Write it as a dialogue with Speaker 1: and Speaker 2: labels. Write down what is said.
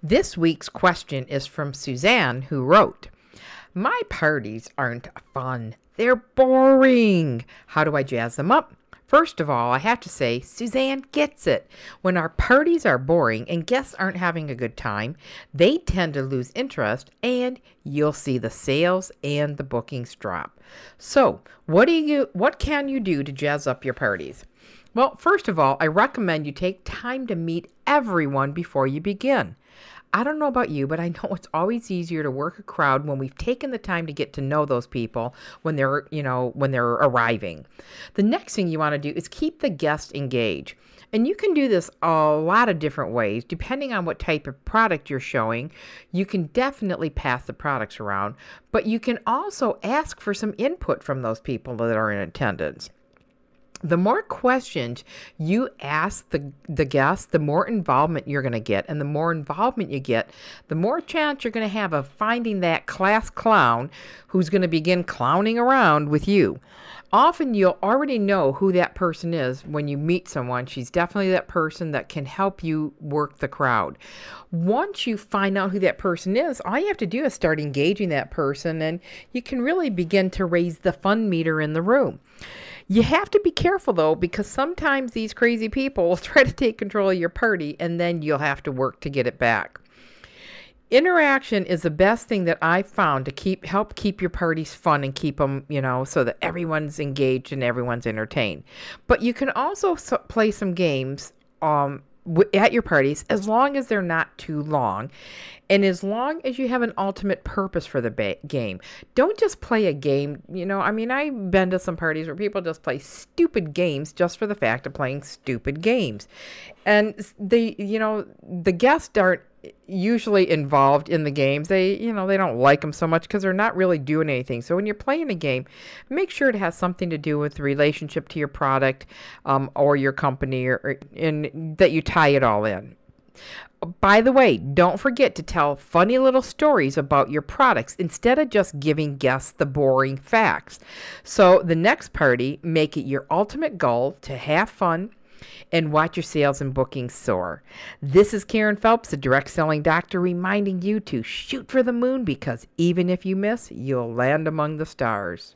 Speaker 1: This week's question is from Suzanne, who wrote, "My parties aren't fun. They're boring. How do I jazz them up?" First of all, I have to say, Suzanne gets it. When our parties are boring and guests aren't having a good time, they tend to lose interest and you'll see the sales and the bookings drop. So, what can you do to jazz up your parties? Well, first of all, I recommend you take time to meet everyone before you begin. I don't know about you, but I know it's always easier to work a crowd when we've taken the time to get to know those people when they're arriving. The next thing you want to do is keep the guest engaged. And you can do this a lot of different ways. Depending on what type of product you're showing, you can definitely pass the products around, but you can also ask for some input from those people that are in attendance. The more questions you ask the guests, the more involvement you're going to get. And the more involvement you get, the more chance you're going to have of finding that class clown who's going to begin clowning around with you. Often you'll already know who that person is when you meet someone. She's definitely that person that can help you work the crowd. Once you find out who that person is, all you have to do is start engaging that person, and you can really begin to raise the fun meter in the room. You have to be careful, though, because sometimes these crazy people will try to take control of your party, and then you'll have to work to get it back. Interaction is the best thing that I've found to help keep your parties fun and keep them, so that everyone's engaged and everyone's entertained. But you can also play some games at your parties, as long as they're not too long, and as long as you have an ultimate purpose for the game. Don't just play a game. I've been to some parties where people just play stupid games just for the fact of playing stupid games, and the guests aren't usually involved in the games. They don't like them so much because they're not really doing anything. So when you're playing a game, make sure it has something to do with the relationship to your product, or your company, or that you tie it all in. By the way, don't forget to tell funny little stories about your products instead of just giving guests the boring facts. So the next party, make it your ultimate goal to have fun and watch your sales and bookings soar. This is Karen Phelps, the direct selling doctor, reminding you to shoot for the moon, because even if you miss, you'll land among the stars.